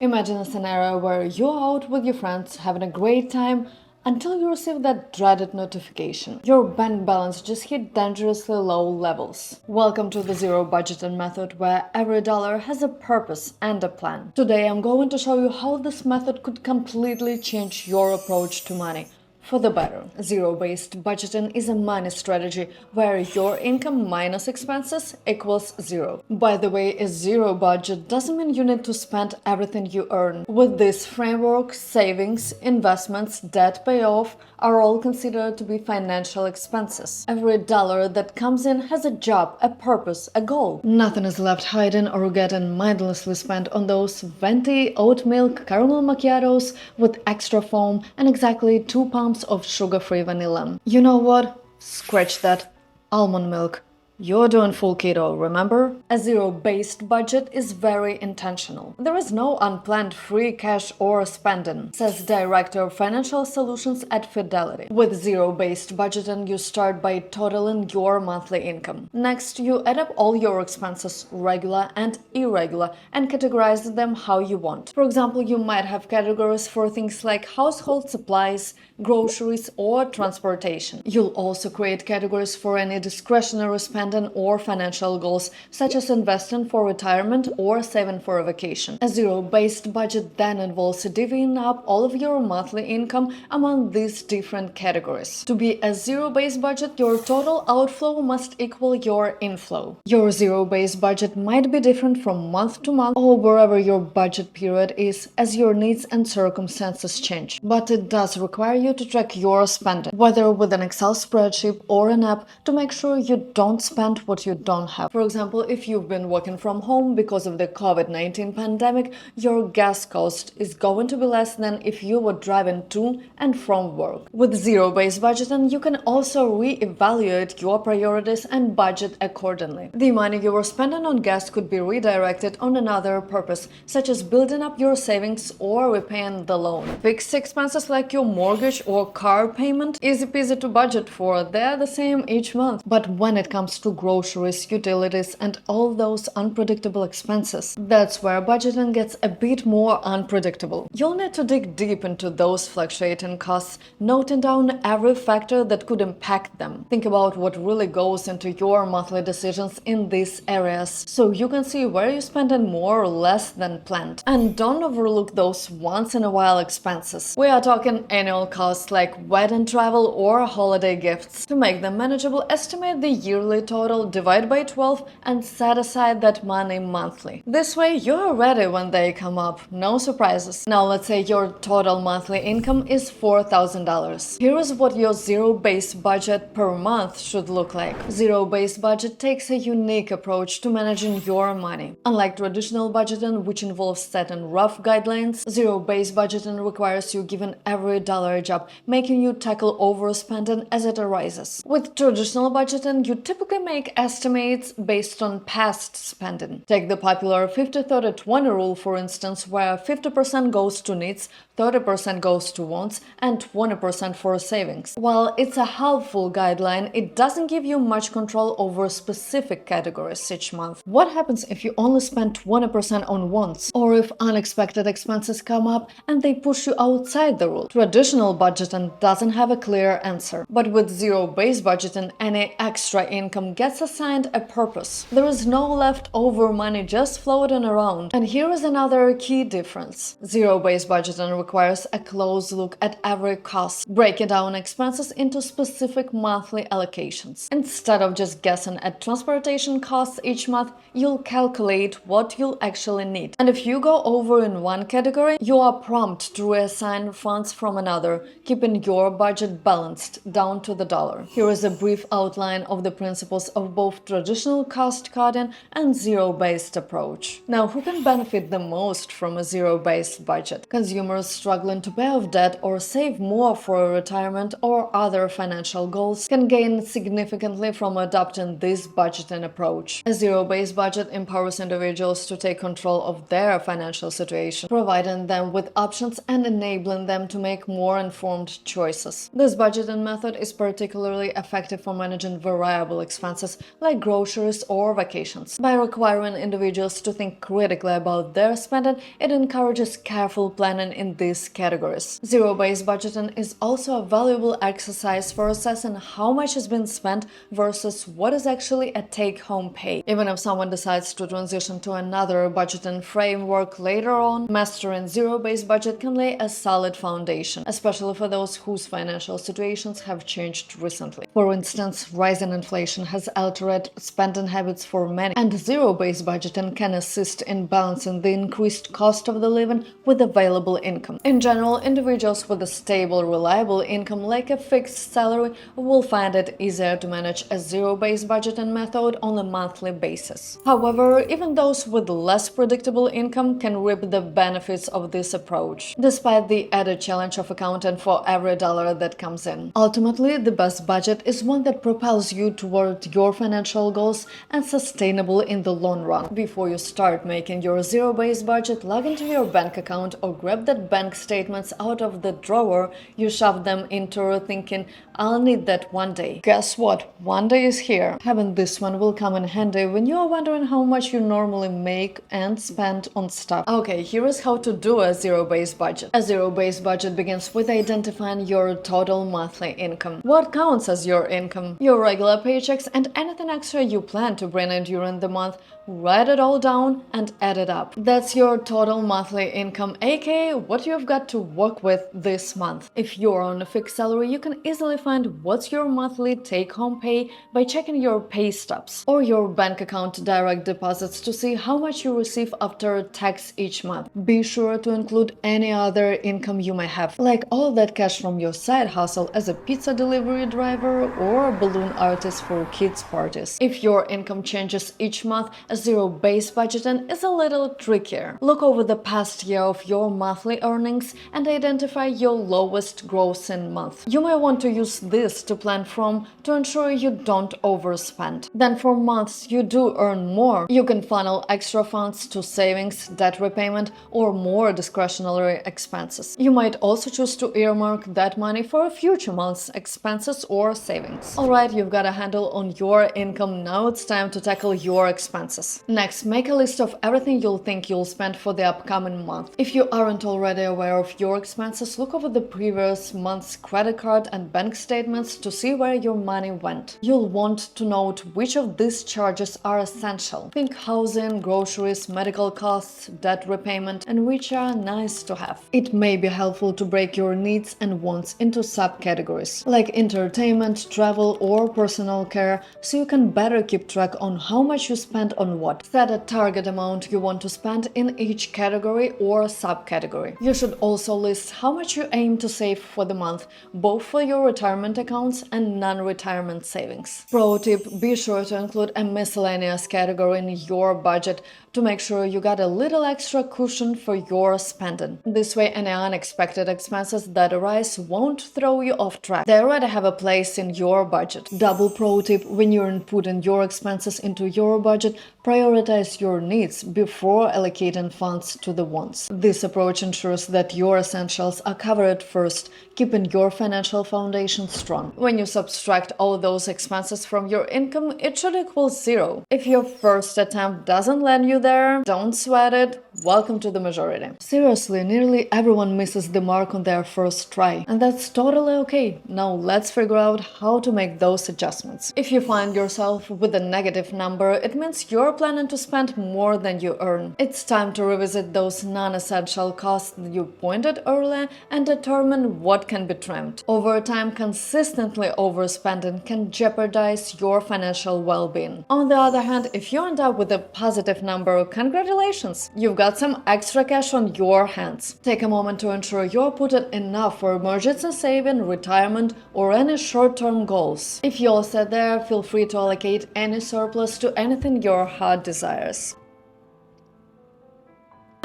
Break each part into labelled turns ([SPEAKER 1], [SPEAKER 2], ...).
[SPEAKER 1] Imagine a scenario where you're out with your friends having a great time until you receive that dreaded notification. Your bank balance just hit dangerously low levels. Welcome to the zero budgeting method, where every dollar has a purpose and a plan. Today I'm going to show you how this method could completely change your approach to money for the better. Zero-based budgeting is a money strategy where your income minus expenses equals zero. By the way, a zero budget doesn't mean you need to spend everything you earn. With this framework, savings, investments, debt payoff are all considered to be financial expenses. Every dollar that comes in has a job, a purpose, a goal. Nothing is left hidden or getting mindlessly spent on those venti oat milk caramel macchiatos with extra foam and exactly 2 pumps of sugar-free vanilla. You know what? Scratch that. Almond milk. You're doing full keto, remember? A zero-based budget is very intentional. There is no unplanned free cash or spending, says Director of Financial Solutions at Fidelity. With zero-based budgeting, you start by totaling your monthly income. Next, you add up all your expenses, regular and irregular, and categorize them how you want. For example, you might have categories for things like household supplies, groceries, or transportation. You'll also create categories for any discretionary spending or financial goals, such as investing for retirement or saving for a vacation. A zero-based budget then involves divvying up all of your monthly income among these different categories. To be a zero-based budget, your total outflow must equal your inflow. Your zero-based budget might be different from month to month or wherever your budget period is, as your needs and circumstances change. But it does require you to track your spending, whether with an Excel spreadsheet or an app, to make sure you don't spend what you don't have. For example, if you've been working from home because of the COVID-19 pandemic, your gas cost is going to be less than if you were driving to and from work. With zero-based budgeting, you can also re-evaluate your priorities and budget accordingly. The money you were spending on gas could be redirected on another purpose, such as building up your savings or repaying the loan. Fixed expenses like your mortgage or car payment, easy peasy to budget for, they're the same each month. But when it comes to groceries, utilities, and all those unpredictable expenses, that's where budgeting gets a bit more unpredictable. You'll need to dig deep into those fluctuating costs, noting down every factor that could impact them. Think about what really goes into your monthly decisions in these areas, so you can see where you're spending more or less than planned. And don't overlook those once-in-a-while expenses. We are talking annual costs like wedding travel or holiday gifts. To make them manageable, estimate the yearly total, divide by 12, and set aside that money monthly. This way, you're ready when they come up. No surprises. Now, let's say your total monthly income is $4,000. Here is what your zero-based budget per month should look like. Zero-based budget takes a unique approach to managing your money. Unlike traditional budgeting, which involves setting rough guidelines, zero-based budgeting requires you giving every dollar a job, making you tackle overspending as it arises. With traditional budgeting, you typically make estimates based on past spending. Take the popular 50-30-20 rule, for instance, where 50% goes to needs, 30% goes to wants, and 20% for savings. While it's a helpful guideline, it doesn't give you much control over specific categories each month. What happens if you only spend 20% on wants, or if unexpected expenses come up and they push you outside the rule? Traditional budgeting doesn't have a clear answer, but with zero-based budgeting, any extra income gets assigned a purpose. There is no leftover money just floating around. And here is another key difference. Zero-based budgeting requires a close look at every cost, breaking down expenses into specific monthly allocations. Instead of just guessing at transportation costs each month, you'll calculate what you'll actually need. And if you go over in one category, you are prompted to reassign funds from another, keeping your budget balanced down to the dollar. Here is a brief outline of the principles of both traditional cost-cutting and zero-based approach. Now, who can benefit the most from a zero-based budget? Consumers struggling to pay off debt or save more for retirement or other financial goals can gain significantly from adopting this budgeting approach. A zero-based budget empowers individuals to take control of their financial situation, providing them with options and enabling them to make more informed choices. This budgeting method is particularly effective for managing variable expenses expenses like groceries or vacations. By requiring individuals to think critically about their spending, it encourages careful planning in these categories. Zero-based budgeting is also a valuable exercise for assessing how much has been spent versus what is actually a take-home pay. Even if someone decides to transition to another budgeting framework later on, mastering zero-based budget can lay a solid foundation, especially for those whose financial situations have changed recently. For instance, rising inflation has altered spending habits for many, and zero-based budgeting can assist in balancing the increased cost of the living with available income. In general, individuals with a stable, reliable income like a fixed salary will find it easier to manage a zero-based budgeting method on a monthly basis. However, even those with less predictable income can reap the benefits of this approach, despite the added challenge of accounting for every dollar that comes in. Ultimately, the best budget is one that propels you toward your financial goals and sustainable in the long run. Before you start making your zero-based budget, log into your bank account or grab that bank statements out of the drawer you shoved them into thinking, I'll need that one day. Guess what? One day is here. Having this one will come in handy when you are wondering how much you normally make and spend on stuff. Okay, here is how to do a zero-based budget. A zero-based budget begins with identifying your total monthly income. What counts as your income? Your regular paychecks and anything extra you plan to bring in during the month. Write it all down and add it up. That's your total monthly income, aka what you've got to work with this month. If you're on a fixed salary, you can easily find what's your monthly take-home pay by checking your pay stubs or your bank account direct deposits to see how much you receive after tax each month. Be sure to include any other income you may have, like all that cash from your side hustle as a pizza delivery driver or a balloon artist for kids' parties. If your income changes each month, a zero-based budgeting is a little trickier. Look over the past year of your monthly earnings and identify your lowest grossing month. You may want to use this to plan from to ensure you don't overspend. Then for months you do earn more, you can funnel extra funds to savings, debt repayment, or more discretionary expenses. You might also choose to earmark that money for a future month's expenses or savings. Alright, you've got a handle on your income, now it's time to tackle your expenses. Next, make a list of everything you'll think you'll spend for the upcoming month. If you aren't already aware of your expenses, look over the previous month's credit card and bank statements to see where your money went. You'll want to note which of these charges are essential. Think housing, groceries, medical costs, debt repayment, and which are nice to have. It may be helpful to break your needs and wants into subcategories, like entertainment, travel, or personal care, so you can better keep track on how much you spend on what. Set a target amount you want to spend in each category or subcategory. You should also list how much you aim to save for the month, both for your retirement accounts and non-retirement savings. Pro tip: be sure to include a miscellaneous category in your budget to make sure you got a little extra cushion for your spending. This way, any unexpected expenses that arise won't throw you off track. They already have a place in your budget. Double pro tip: when you're inputting your expenses into your budget, prioritize your needs before allocating funds to the wants. This approach ensures that your essentials are covered first, keeping your financial foundation strong. When you subtract all those expenses from your income, it should equal zero. If your first attempt doesn't land you there, don't sweat it. Welcome to the majority. Seriously, nearly everyone misses the mark on their first try, and that's totally okay. Now let's figure out how to make those adjustments. If you find yourself with a negative number, it means you're planning to spend more than you earn. It's time to revisit those non-essential costs that you pointed earlier and determine what can be trimmed. Over time, consistently overspending can jeopardize your financial well-being. On the other hand, if you end up with a positive number, congratulations! You've got some extra cash on your hands. Take a moment to ensure you're putting enough for emergency saving, retirement, or any short-term goals. If you're all set there, feel free to allocate any surplus to anything your heart desires.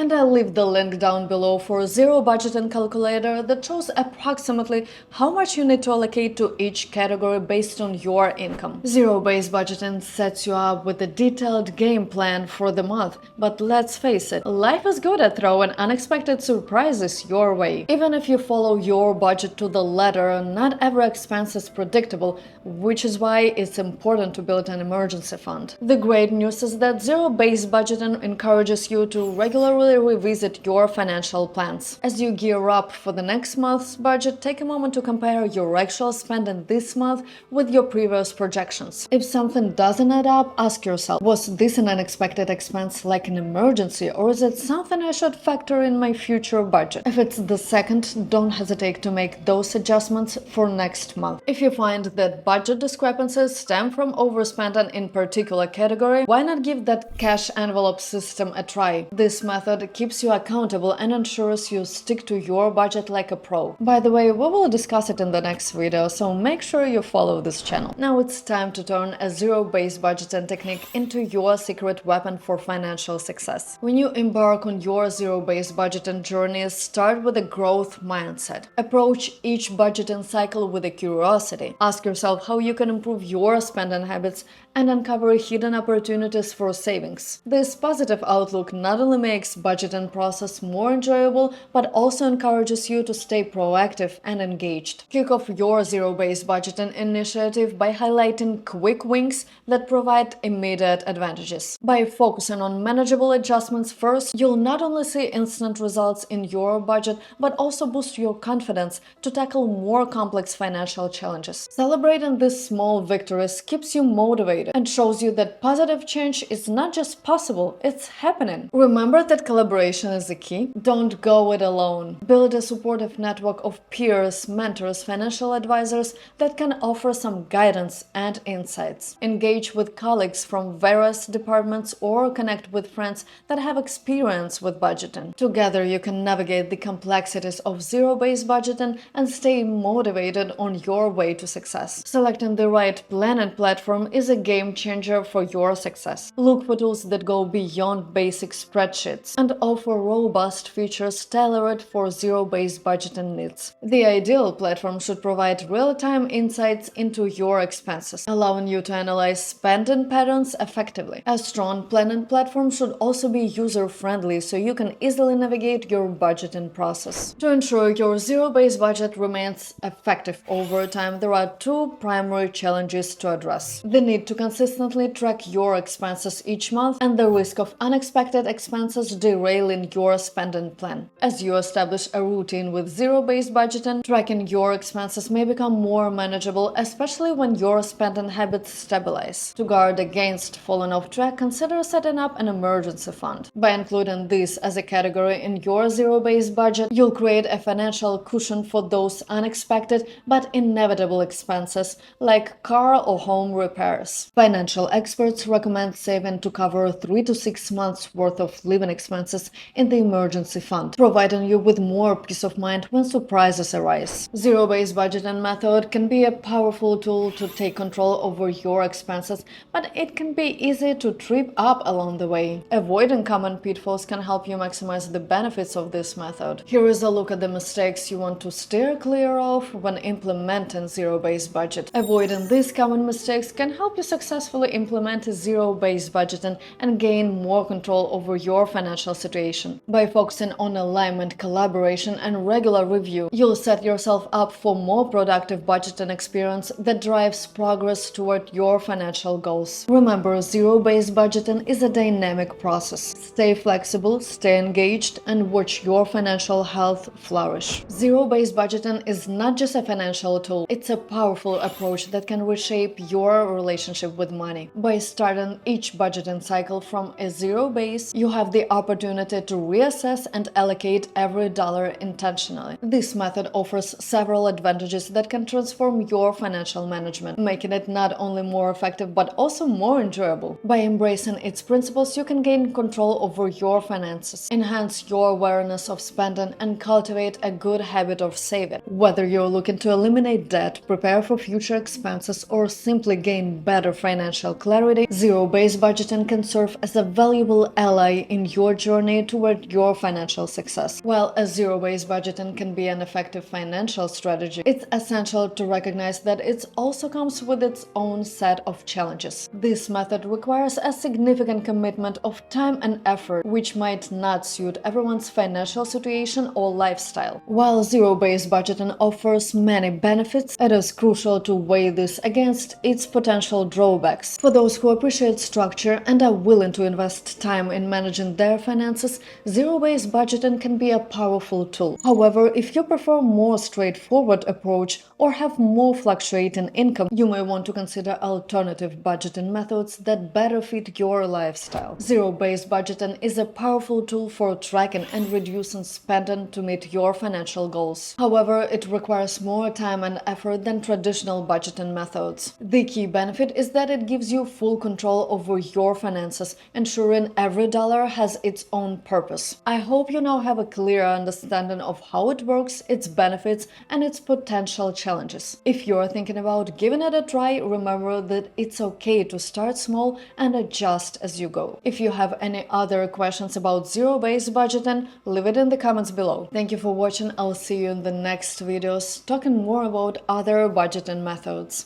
[SPEAKER 1] And I'll leave the link down below for a zero budgeting calculator that shows approximately how much you need to allocate to each category based on your income. Zero-based budgeting sets you up with a detailed game plan for the month, but let's face it, life is good at throwing unexpected surprises your way. Even if you follow your budget to the letter, not every expense is predictable, which is why it's important to build an emergency fund. The great news is that zero-based budgeting encourages you to regularly revisit your financial plans. As you gear up for the next month's budget, take a moment to compare your actual spending this month with your previous projections. If something doesn't add up, ask yourself, was this an unexpected expense like an emergency, or is it something I should factor in my future budget? If it's the second, don't hesitate to make those adjustments for next month. If you find that budget discrepancies stem from overspending in particular category, why not give that cash envelope system a try? This method keeps you accountable and ensures you stick to your budget like a pro. By the way, we will discuss it in the next video, so make sure you follow this channel. Now it's time to turn a zero-based budgeting technique into your secret weapon for financial success. When you embark on your zero-based budgeting journey, start with a growth mindset. Approach each budgeting cycle with a curiosity. Ask yourself how you can improve your spending habits and uncover hidden opportunities for savings. This positive outlook not only makes budgeting process more enjoyable, but also encourages you to stay proactive and engaged. Kick off your zero-based budgeting initiative by highlighting quick wins that provide immediate advantages. By focusing on manageable adjustments first, you'll not only see instant results in your budget, but also boost your confidence to tackle more complex financial challenges. Celebrating these small victories keeps you motivated and shows you that positive change is not just possible, it's happening. Remember that collaboration is the key. Don't go it alone. Build a supportive network of peers, mentors, financial advisors that can offer some guidance and insights. Engage with colleagues from various departments or connect with friends that have experience with budgeting. Together, you can navigate the complexities of zero-based budgeting and stay motivated on your way to success. Selecting the right planning platform is a game changer for your success. Look for tools that go beyond basic spreadsheets and offer robust features tailored for zero-based budgeting needs. The ideal platform should provide real-time insights into your expenses, allowing you to analyze spending patterns effectively. A strong planning platform should also be user-friendly so you can easily navigate your budgeting process. To ensure your zero-based budget remains effective over time, there are two primary challenges to address: the need to consistently track your expenses each month and the risk of unexpected expenses derailing your spending plan. As you establish a routine with zero-based budgeting, tracking your expenses may become more manageable, especially when your spending habits stabilize. To guard against falling off track, consider setting up an emergency fund. By including this as a category in your zero-based budget, you'll create a financial cushion for those unexpected but inevitable expenses like car or home repairs. Financial experts recommend saving to cover 3 to 6 months worth of living expenses in the emergency fund, providing you with more peace of mind when surprises arise. Zero-based budgeting method can be a powerful tool to take control over your expenses, but it can be easy to trip up along the way. Avoiding common pitfalls can help you maximize the benefits of this method. Here is a look at the mistakes you want to steer clear of when implementing zero-based budget. Avoiding these common mistakes can help you successfully implement zero-based budgeting and gain more control over your financial situation. By focusing on alignment, collaboration, and regular review, you'll set yourself up for more productive budgeting experience that drives progress toward your financial goals. Remember, zero-based budgeting is a dynamic process. Stay flexible, stay engaged, and watch your financial health flourish. Zero-based budgeting is not just a financial tool, it's a powerful approach that can reshape your relationship with money. By starting each budgeting cycle from a zero base, you have the opportunity to reassess and allocate every dollar intentionally. This method offers several advantages that can transform your financial management, making it not only more effective but also more enjoyable. By embracing its principles, you can gain control over your finances, enhance your awareness of spending, and cultivate a good habit of saving. Whether you're looking to eliminate debt, prepare for future expenses, or simply gain better financial clarity, zero-based budgeting can serve as a valuable ally in your journey toward your financial success. While a zero-based budgeting can be an effective financial strategy, it's essential to recognize that it also comes with its own set of challenges. This method requires a significant commitment of time and effort, which might not suit everyone's financial situation or lifestyle. While zero-based budgeting offers many benefits, it is crucial to weigh this against its potential drawbacks. For those who appreciate structure and are willing to invest time in managing their finances, zero-based budgeting can be a powerful tool. However, if you prefer a more straightforward approach or have more fluctuating income, you may want to consider alternative budgeting methods that better fit your lifestyle. Zero-based budgeting is a powerful tool for tracking and reducing spending to meet your financial goals. However, it requires more time and effort than traditional budgeting methods. The key benefit is that it gives you full control over your finances, ensuring every dollar has its own purpose. I hope you now have a clear understanding of how it works, its benefits, and its potential challenges. If you're thinking about giving it a try, remember that it's okay to start small and adjust as you go. If you have any other questions about zero-based budgeting, leave it in the comments below. Thank you for watching. I'll see you in the next videos talking more about other budgeting methods.